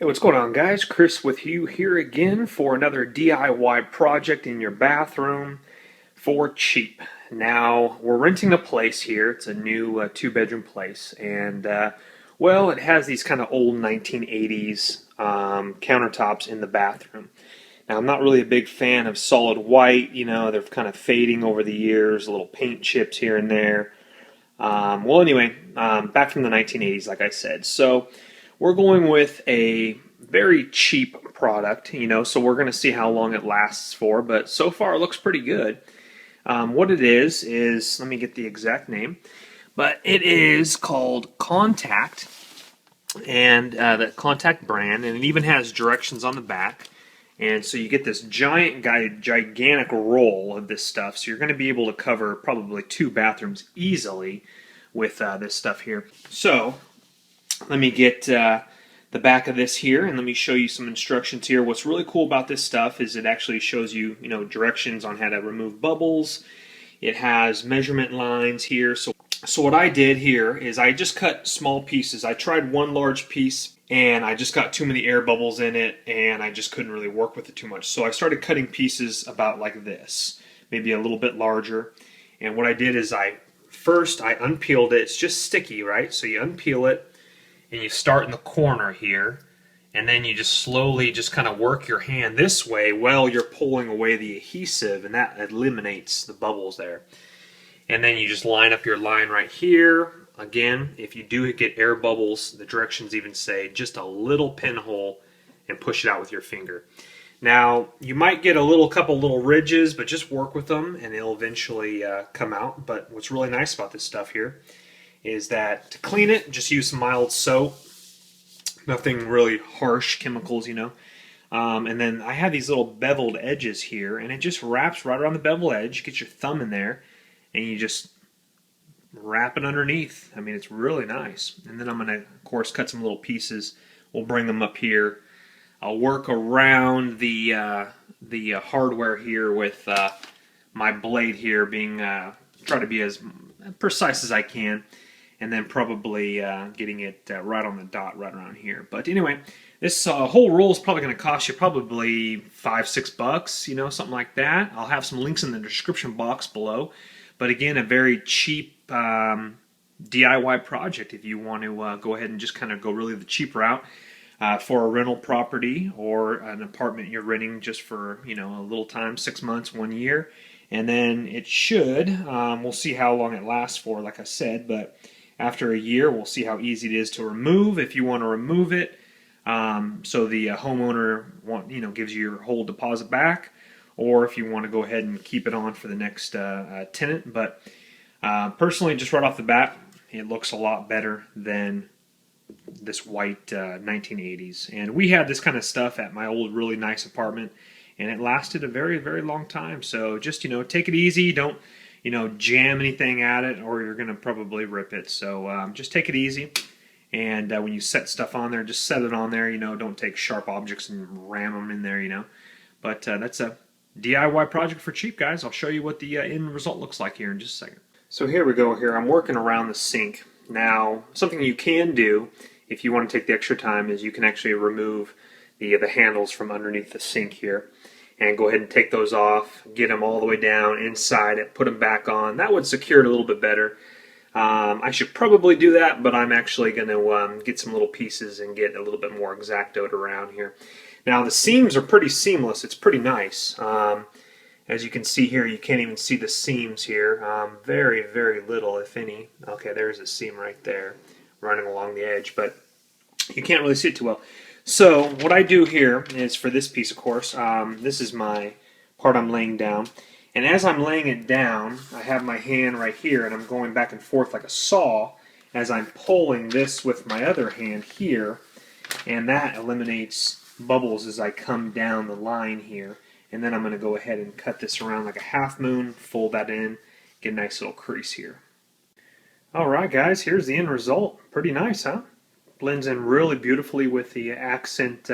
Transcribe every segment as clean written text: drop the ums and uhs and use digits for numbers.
Hey, what's going on, guys? Chris with you here again for another DIY project in your bathroom for cheap. Now, we're renting a place here. It's a new two-bedroom place, and well, it has these kind of old 1980s countertops in the bathroom. Now, I'm not really a big fan of solid white. You know, they're kind of fading over the years, little paint chips here and there. Back from the 1980s, like I said. So we're going with a very cheap product, so we're going to see how long it lasts for, but so far it looks pretty good. What it is, let me get the exact name, but it is called Con-Tact, and the Con-Tact brand, and it even has directions on the back. And so you get this gigantic roll of this stuff, so you're going to be able to cover probably 2 bathrooms easily with this stuff here. So let me get the back of this here, and let me show you some instructions here. What's really cool about this stuff is it actually shows you, directions on how to remove bubbles. It has measurement lines here. So what I did here is I just cut small pieces. I tried one large piece, and I just got too many air bubbles in it, and I just couldn't really work with it too much. So I started cutting pieces about like this, maybe a little bit larger. And what I did is first I unpeeled it. It's just sticky, right? So you unpeel it, and you start in the corner here, and then you just slowly just kind of work your hand this way while you're pulling away the adhesive, and that eliminates the bubbles there. And then you just line up your line right here. Again, if you do get air bubbles, the directions even say just a little pinhole and push it out with your finger. Now, you might get a couple little ridges, but just work with them and it'll eventually come out. But what's really nice about this stuff here is that to clean it, just use some mild soap. Nothing really harsh chemicals, And then I have these little beveled edges here, and it just wraps right around the bevel edge. You get your thumb in there, and you just wrap it underneath. I mean, it's really nice. And then I'm going to, of course, cut some little pieces. We'll bring them up here. I'll work around the hardware here with my blade here being, try to be as precise as I can. And then probably getting it right on the dot right around here. But anyway, this whole roll is probably going to cost you probably $5-6, something like that. I'll have some links in the description box below. But again, a very cheap DIY project if you want to go ahead and just kind of go really the cheap route for a rental property or an apartment you're renting just for a little time, 6 months, 1 year. And then it should, we'll see how long it lasts for, like I said, but after a year, we'll see how easy it is to remove if you want to remove it. So the homeowner gives you your whole deposit back, or if you want to go ahead and keep it on for the next tenant. But personally, just right off the bat, it looks a lot better than this white 1980s. And we had this kind of stuff at my old really nice apartment, and it lasted a very, very long time. So just take it easy. Don't jam anything at it, or you're going to probably rip it. So just take it easy, and when you set stuff on there, just set it on there. Don't take sharp objects and ram them in there. But that's a DIY project for cheap, guys. I'll show you what the end result looks like here in just a second. So here we go. Here I'm working around the sink. Now, something you can do if you want to take the extra time is you can actually remove the handles from underneath the sink here. And go ahead and take those off, get them all the way down inside it, put them back on. That would secure it a little bit better. I should probably do that, but I'm actually going to get some little pieces and get a little bit more X-Actoed around here. Now the seams are pretty seamless. It's pretty nice. As you can see here, you can't even see the seams here. Very, very little, if any. Okay, there's a seam right there running along the edge, but you can't really see it too well. So what I do here is for this piece, of course, this is my part I'm laying down. And as I'm laying it down, I have my hand right here, and I'm going back and forth like a saw as I'm pulling this with my other hand here. And that eliminates bubbles as I come down the line here. And then I'm going to go ahead and cut this around like a half moon, fold that in, get a nice little crease here. Alright guys, here's the end result. Pretty nice, huh? Blends in really beautifully with the accent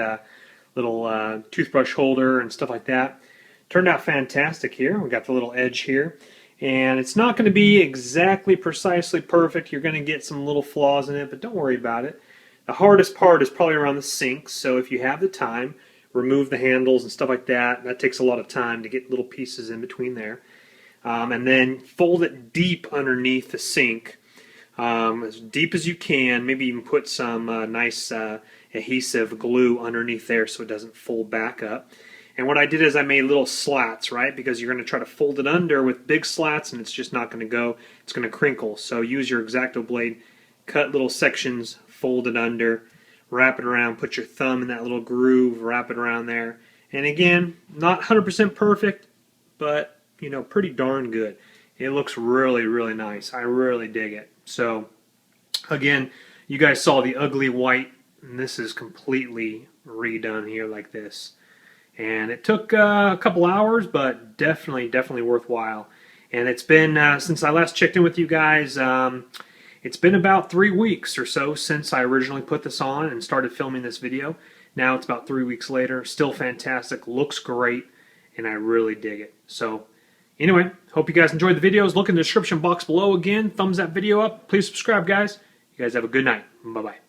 little toothbrush holder and stuff like that. Turned out fantastic here. We got the little edge here. And it's not going to be exactly precisely perfect. You're going to get some little flaws in it, but don't worry about it. The hardest part is probably around the sinks, so if you have the time, remove the handles and stuff like that. That takes a lot of time to get little pieces in between there. And then fold it deep underneath the sink, as deep as you can. Maybe even put some nice adhesive glue underneath there so it doesn't fold back up. And what I did is I made little slats, right? Because you're going to try to fold it under with big slats and it's just not going to go. It's going to crinkle. So use your X-Acto blade, cut little sections, fold it under, wrap it around, put your thumb in that little groove, wrap it around there. And again, not 100% perfect, but you know, pretty darn good. It looks really, really nice. I really dig it. So again, you guys saw the ugly white, and this is completely redone here like this. And it took a couple hours, but definitely worthwhile. And it's been, since I last checked in with you guys, it's been about 3 weeks or so since I originally put this on and started filming this video. Now it's about 3 weeks later. Still fantastic. Looks great. And I really dig it. So anyway, hope you guys enjoyed the videos. Look in the description box below again. Thumbs that video up. Please subscribe, guys. You guys have a good night. Bye-bye.